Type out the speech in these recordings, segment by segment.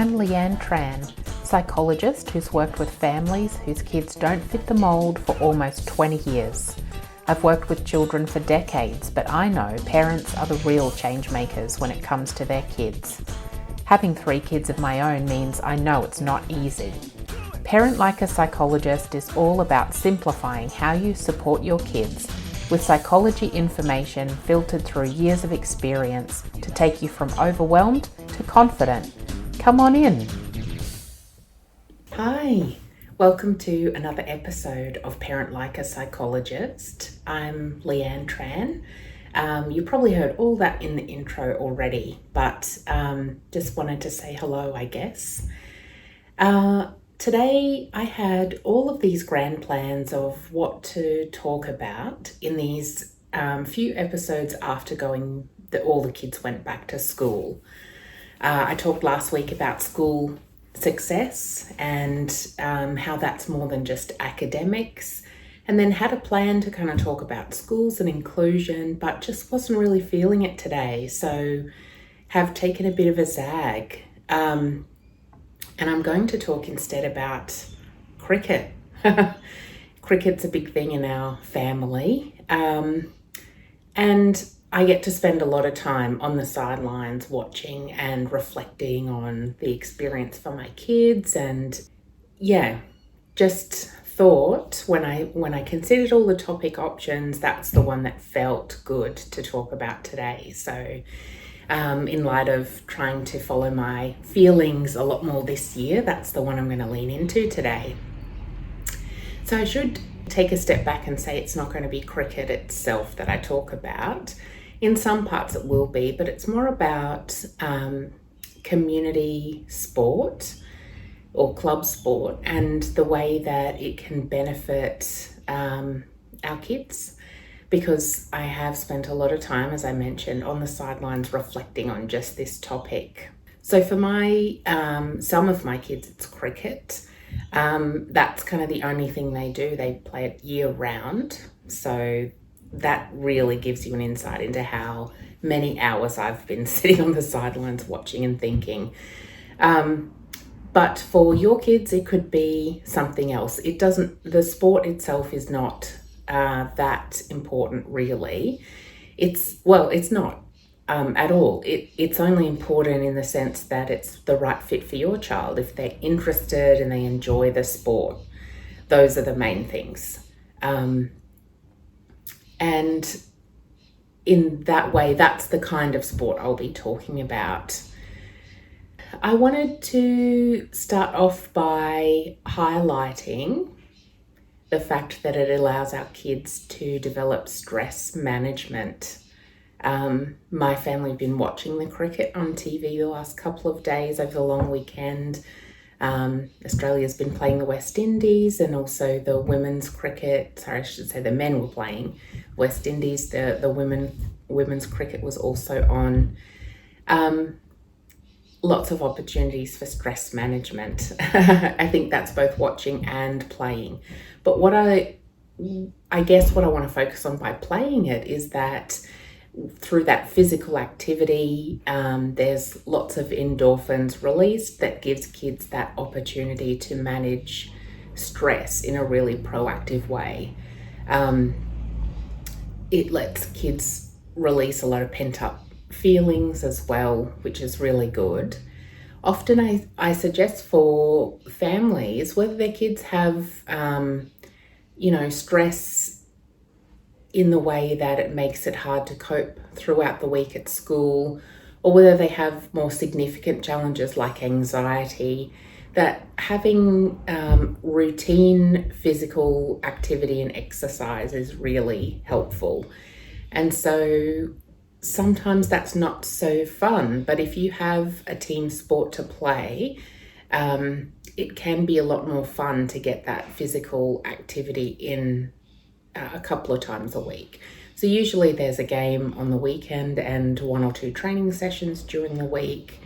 I'm Leanne Tran, psychologist who's worked with families whose kids don't fit the mould for almost 20 years. I've worked with children for decades, but I know parents are the real change makers when it comes to their kids. Having 3 kids of my own means I know it's not easy. Parent Like a Psychologist is all about simplifying how you support your kids with psychology information filtered through years of experience to take you from overwhelmed to confident. Come on in. Hi, welcome to another episode of Parent Like a Psychologist. I'm Leanne Tran. You probably heard all that in the intro already, but just wanted to say hello, I guess. Today I had all of these grand plans of what to talk about in these few episodes after all the kids went back to school. I talked last week about school success and how that's more than just academics, and then had a plan to kind of talk about schools and inclusion, but just wasn't really feeling it today, so have taken a bit of a zag. And I'm going to talk instead about cricket. Cricket's a big thing in our family. And I get to spend a lot of time on the sidelines watching and reflecting on the experience for my kids. And yeah, just thought when I considered all the topic options, that's the one that felt good to talk about today. So in light of trying to follow my feelings a lot more this year, that's the one I'm going to lean into today. So I should take a step back and say it's not going to be cricket itself that I talk about. In some parts it will be, but it's more about community sport or club sport and the way that it can benefit our kids. Because I have spent a lot of time, as I mentioned, on the sidelines reflecting on just this topic. So for some of my kids, it's cricket. That's kind of the only thing they do. They play it year round. So that really gives you an insight into how many hours I've been sitting on the sidelines watching and thinking. But for your kids, it could be something else. The sport itself is not that important really. It's not at all. It's only important in the sense that it's the right fit for your child. If they're interested and they enjoy the sport, those are the main things. And in that way, that's the kind of sport I'll be talking about. I wanted to start off by highlighting the fact that it allows our kids to develop stress management. My family have been watching the cricket on TV the last couple of days over the long weekend. Australia's been playing the West Indies, and also the women's cricket. Sorry, I should say the men were playing West Indies. The women's cricket was also on. Lots of opportunities for stress management. I think that's both watching and playing. But what I guess what I want to focus on by playing it is that through that physical activity, there's lots of endorphins released that gives kids that opportunity to manage stress in a really proactive way. It lets kids release a lot of pent-up feelings as well, which is really good. Often I suggest for families, whether their kids have stress in the way that it makes it hard to cope throughout the week at school, or whether they have more significant challenges like anxiety, that having routine physical activity and exercise is really helpful. And so sometimes that's not so fun, but if you have a team sport to play, it can be a lot more fun to get that physical activity in a couple of times a week. So usually there's a game on the weekend and 1 or 2 training sessions during the week.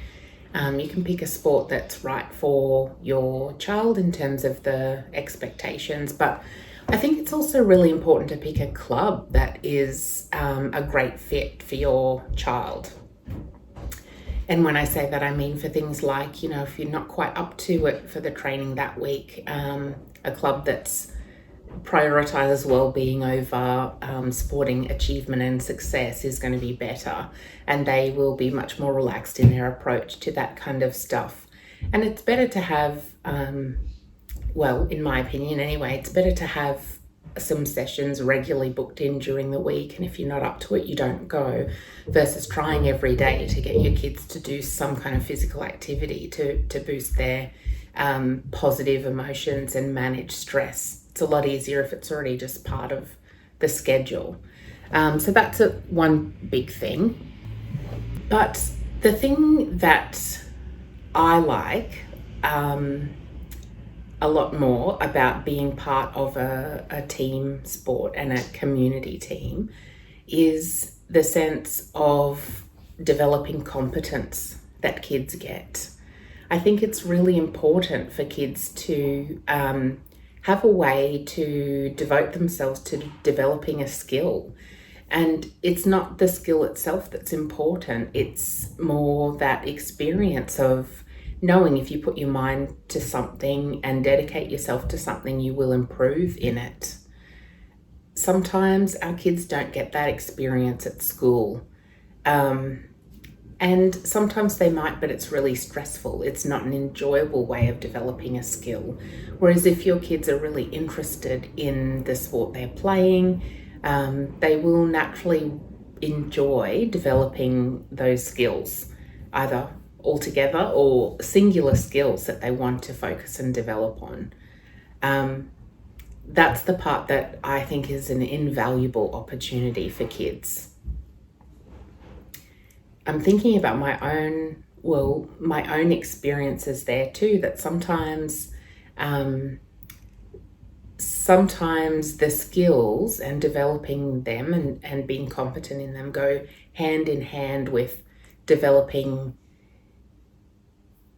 You can pick a sport that's right for your child in terms of the expectations, but I think it's also really important to pick a club that is a great fit for your child. And when I say that, I mean for things like, if you're not quite up to it for the training that week, a club that's prioritizes well-being over sporting achievement and success is going to be better, and they will be much more relaxed in their approach to that kind of stuff. And it's better to have, well, in my opinion anyway, it's better to have some sessions regularly booked in during the week, and if you're not up to it, you don't go, versus trying every day to get your kids to do some kind of physical activity to boost their positive emotions and manage stress. It's a lot easier if it's already just part of the schedule. So that's one big thing. But the thing that I like a lot more about being part of a team sport and a community team is the sense of developing competence that kids get. I think it's really important for kids to have a way to devote themselves to developing a skill. And it's not the skill itself that's important, it's more that experience of knowing if you put your mind to something and dedicate yourself to something, you will improve in it. Sometimes our kids don't get that experience at school. And sometimes they might, but it's really stressful. It's not an enjoyable way of developing a skill. Whereas if your kids are really interested in the sport they're playing, they will naturally enjoy developing those skills, either altogether or singular skills that they want to focus and develop on. That's the part that I think is an invaluable opportunity for kids. I'm thinking about my own experiences there too, that sometimes the skills and developing them and being competent in them go hand in hand with developing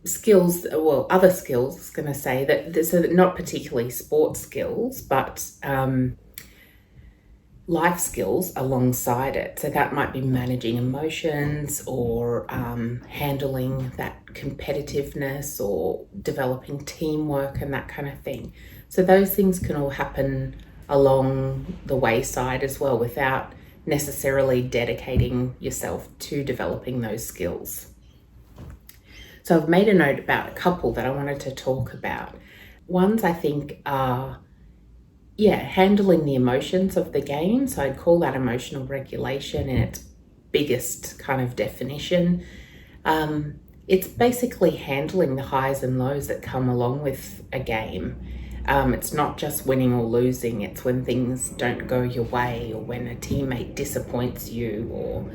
skills, other skills, I was going to say, so that not particularly sports skills, but life skills alongside it. So that might be managing emotions or handling that competitiveness or developing teamwork and that kind of thing. So those things can all happen along the wayside as well without necessarily dedicating yourself to developing those skills. So I've made a note about a couple that I wanted to talk about. Ones I think are handling the emotions of the game. So I'd call that emotional regulation in its biggest kind of definition. It's basically handling the highs and lows that come along with a game. It's not just winning or losing, it's when things don't go your way or when a teammate disappoints you, or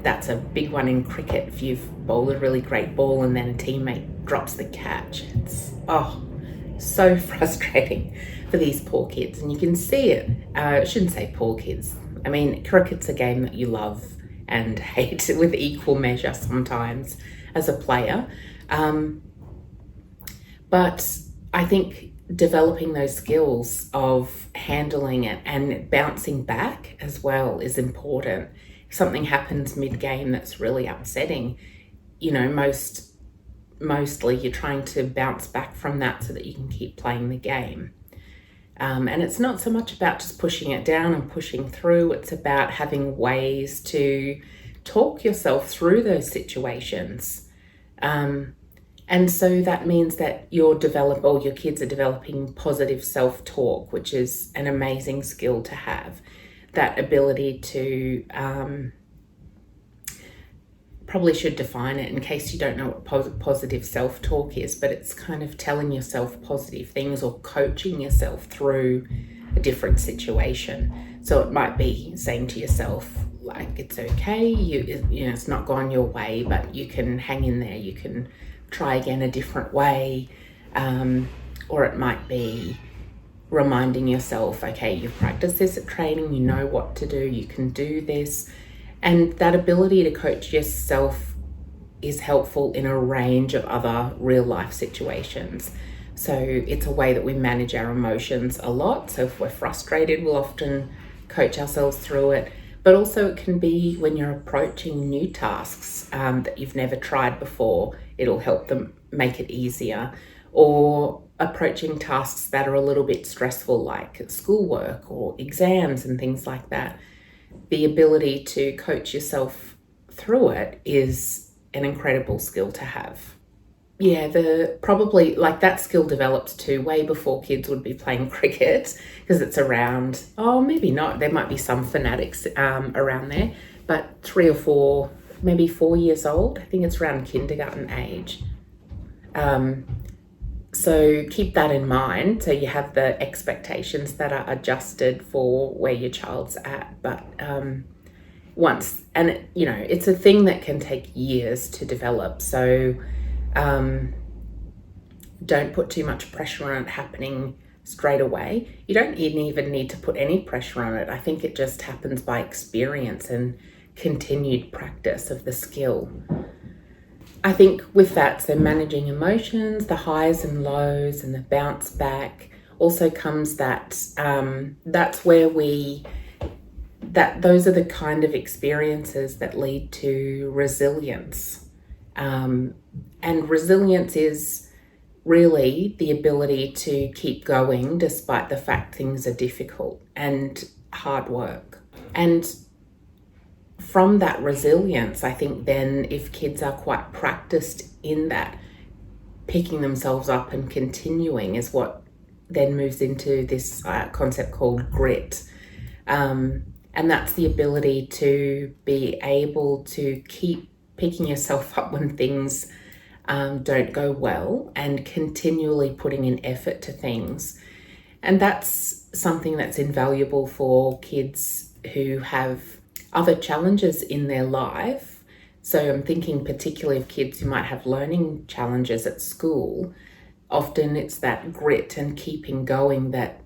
that's a big one in cricket. If you've bowled a really great ball and then a teammate drops the catch, it's so frustrating for these poor kids. And you can see it. I shouldn't say poor kids. I mean, cricket's a game that you love and hate with equal measure sometimes as a player. But I think developing those skills of handling it and bouncing back as well is important. If something happens mid-game that's really upsetting, mostly you're trying to bounce back from that so that you can keep playing the game. And it's not so much about just pushing it down and pushing through, it's about having ways to talk yourself through those situations. And so that means that your kids are developing positive self-talk, which is an amazing skill to have. That ability to, probably should define it in case you don't know what positive self-talk is, but it's kind of telling yourself positive things or coaching yourself through a different situation. So it might be saying to yourself, like, it's okay, it's not gone your way, but you can hang in there, you can try again a different way. Or it might be reminding yourself, okay, you've practiced this at training, you know what to do, you can do this. And that ability to coach yourself is helpful in a range of other real life situations. So it's a way that we manage our emotions a lot. So if we're frustrated, we'll often coach ourselves through it. But also it can be when you're approaching new tasks that you've never tried before, it'll help them make it easier. Or approaching tasks that are a little bit stressful, like schoolwork or exams and things like that. The ability to coach yourself through it is an incredible skill to have. Yeah, probably like that skill developed too way before kids would be playing cricket, because it's around, oh, maybe not. There might be some fanatics around there, but 3 or 4, maybe 4 years old. I think it's around kindergarten age. So keep that in mind. So you have the expectations that are adjusted for where your child's at. But it's a thing that can take years to develop. So don't put too much pressure on it happening straight away. You don't even need to put any pressure on it. I think it just happens by experience and continued practice of the skill. I think with that, so managing emotions, the highs and lows and the bounce back, also comes that's where those are the kind of experiences that lead to resilience. And resilience is really the ability to keep going despite the fact things are difficult and hard work. And from that resilience, I think then if kids are quite practiced in that, picking themselves up and continuing is what then moves into this concept called grit. And that's the ability to be able to keep picking yourself up when things don't go well and continually putting in effort to things. And that's something that's invaluable for kids who have other challenges in their life. So I'm thinking particularly of kids who might have learning challenges at school. Often it's that grit and keeping going that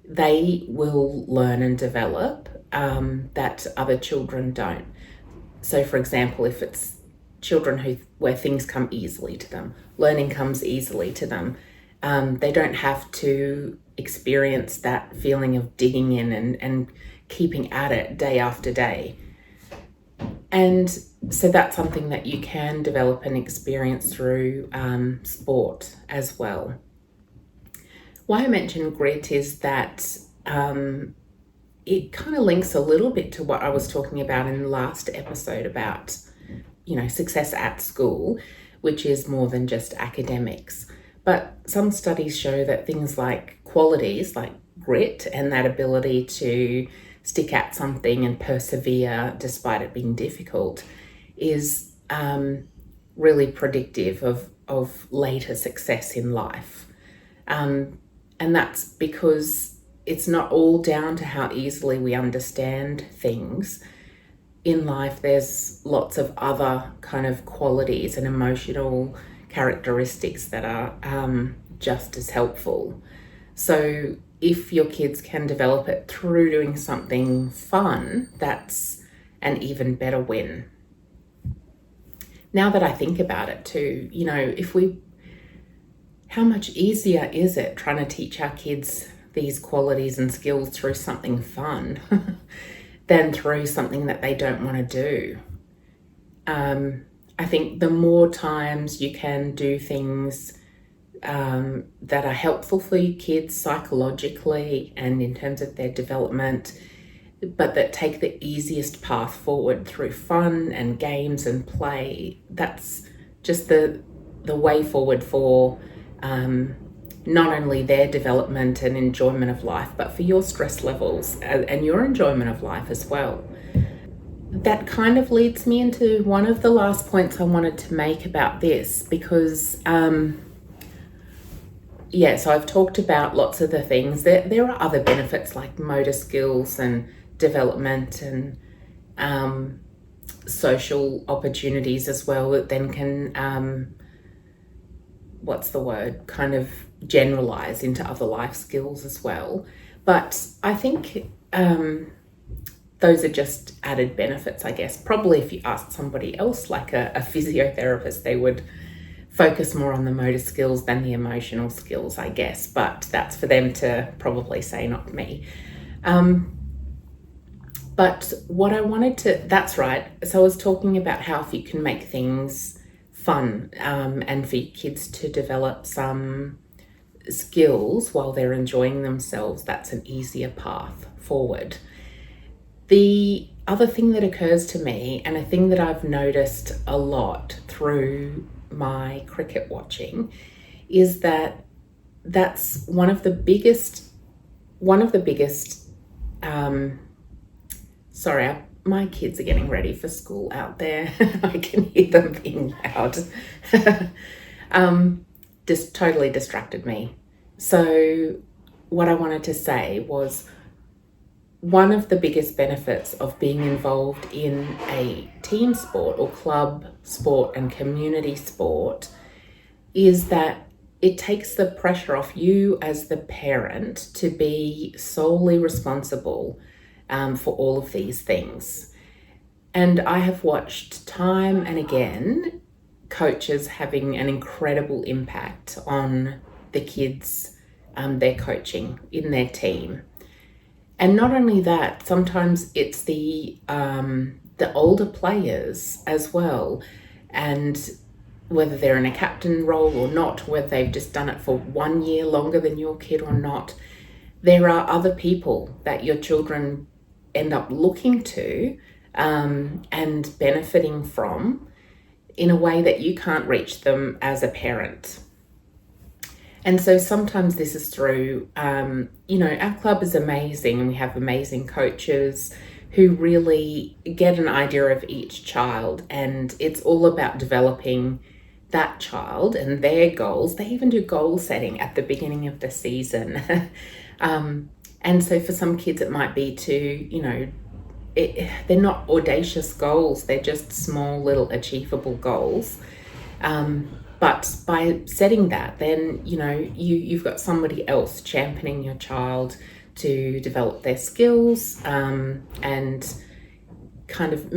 they will learn and develop that other children don't. So for example, if it's children where things come easily to them, learning comes easily to them, they don't have to experience that feeling of digging in and keeping at it day after day. And so that's something that you can develop and experience through sport as well. Why I mention grit is that it kind of links a little bit to what I was talking about in the last episode about, success at school, which is more than just academics. But some studies show that things like qualities like grit and that ability to stick at something and persevere despite it being difficult is really predictive of later success in life. And that's because it's not all down to how easily we understand things. In life, there's lots of other kind of qualities and emotional characteristics that are just as helpful. So if your kids can develop it through doing something fun, that's an even better win. Now that I think about it too, how much easier is it trying to teach our kids these qualities and skills through something fun than through something that they don't want to do? I think the more times you can do things that are helpful for your kids psychologically and in terms of their development, but that take the easiest path forward through fun and games and play, that's just the way forward for not only their development and enjoyment of life, but for your stress levels and your enjoyment of life as well. That kind of leads me into one of the last points I wanted to make about this, because so I've talked about lots of the things. There are other benefits like motor skills and development and social opportunities as well that then can, kind of generalize into other life skills as well. But I think those are just added benefits, I guess. Probably if you asked somebody else, like a physiotherapist, they would focus more on the motor skills than the emotional skills, I guess. But that's for them to probably say, not me. But what I wanted to, that's right. So I was talking about how if you can make things fun, and for your kids to develop some skills while they're enjoying themselves, that's an easier path forward. The other thing that occurs to me, and a thing that I've noticed a lot through my cricket watching, is that that's one of the biggest sorry, my kids are getting ready for school out there. I can hear them being loud. Just totally distracted me. So what I wanted to say was, one of the biggest benefits of being involved in a team sport or club sport and community sport is that it takes the pressure off you as the parent to be solely responsible for all of these things. And I have watched time and again coaches having an incredible impact on the kids they're coaching in their team. And not only that, sometimes it's the older players as well, and whether they're in a captain role or not, whether they've just done it for 1 year longer than your kid or not, there are other people that your children end up looking to and benefiting from in a way that you can't reach them as a parent. And so sometimes this is through, our club is amazing and we have amazing coaches who really get an idea of each child, and it's all about developing that child and their goals. They even do goal setting at the beginning of the season. And so for some kids it might be to, they're not audacious goals, they're just small little achievable goals. But by setting that, then, you've got somebody else championing your child to develop their skills, and kind of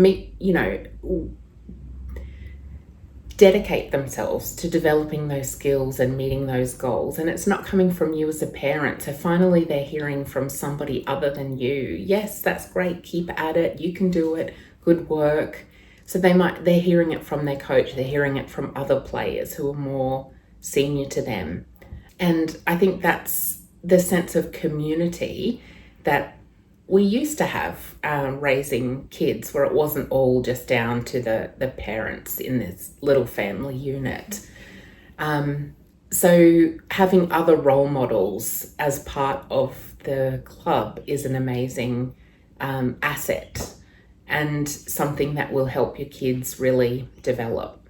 dedicate themselves to developing those skills and meeting those goals. And it's not coming from you as a parent. So finally they're hearing from somebody other than you. Yes, that's great. Keep at it. You can do it. Good work. So they're hearing it from their coach. They're hearing it from other players who are more senior to them. And I think that's the sense of community that we used to have raising kids, where it wasn't all just down to the parents in this little family unit. So having other role models as part of the club is an amazing asset, and something that will help your kids really develop.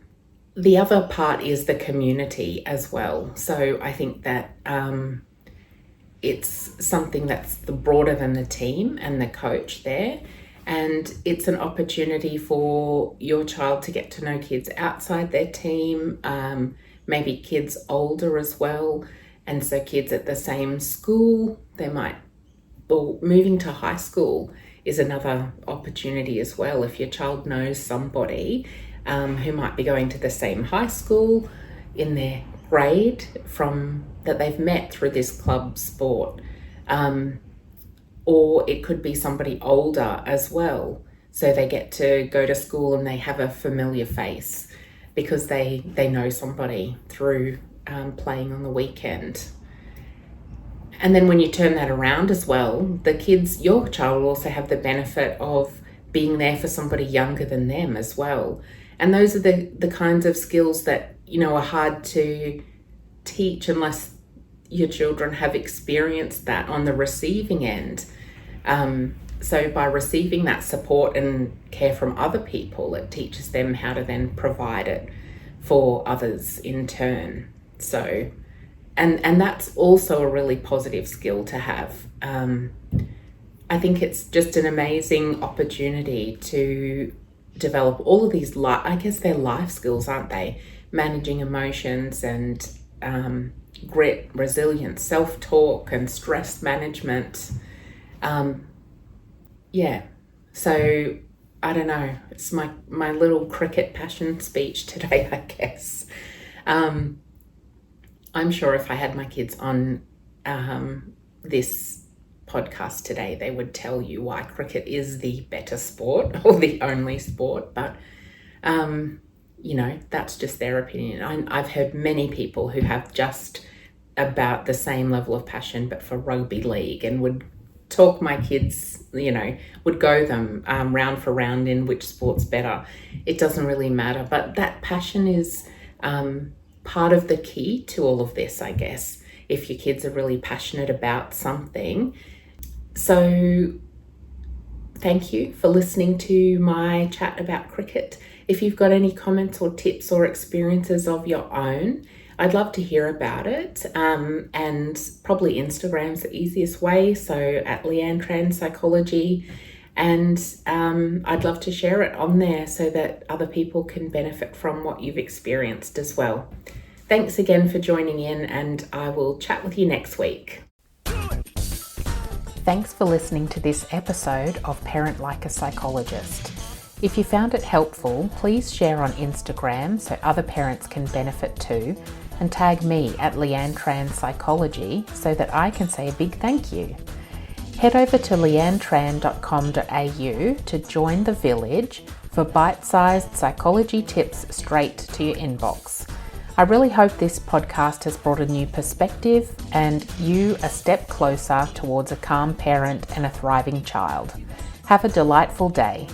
The other part is the community as well. So I think that it's something that's broader than the team and the coach there. And it's an opportunity for your child to get to know kids outside their team, maybe kids older as well. And so kids at the same school, moving to high school is another opportunity as well. If your child knows somebody who might be going to the same high school in their grade that they've met through this club sport, or it could be somebody older as well. So they get to go to school and they have a familiar face because they know somebody through playing on the weekend. And then when you turn that around as well, your child will also have the benefit of being there for somebody younger than them as well. And those are the kinds of skills that, are hard to teach unless your children have experienced that on the receiving end. So by receiving that support and care from other people, it teaches them how to then provide it for others in turn. So And that's also a really positive skill to have. I think it's just an amazing opportunity to develop all of these they're life skills, aren't they? Managing emotions and grit, resilience, self-talk and stress management. So I don't know, it's my little cricket passion speech today, I guess. I'm sure if I had my kids on this podcast today, they would tell you why cricket is the better sport or the only sport. But, that's just their opinion. I've heard many people who have just about the same level of passion, but for rugby league, and would talk my kids, would go them round for round in which sport's better. It doesn't really matter. But that passion is part of the key to all of this, I guess, if your kids are really passionate about something. So thank you for listening to my chat about cricket. If you've got any comments or tips or experiences of your own, I'd love to hear about it. And probably Instagram's the easiest way. So at Leanne Tran Psychology. And I'd love to share it on there so that other people can benefit from what you've experienced as well. Thanks again for joining in, and I will chat with you next week. Thanks for listening to this episode of Parent Like a Psychologist. If you found it helpful, please share on Instagram so other parents can benefit too, and tag me at Leanne Tran Psychology so that I can say a big thank you. Head over to leannetran.com.au to join the village for bite-sized psychology tips straight to your inbox. I really hope this podcast has brought a new perspective and you a step closer towards a calm parent and a thriving child. Have a delightful day.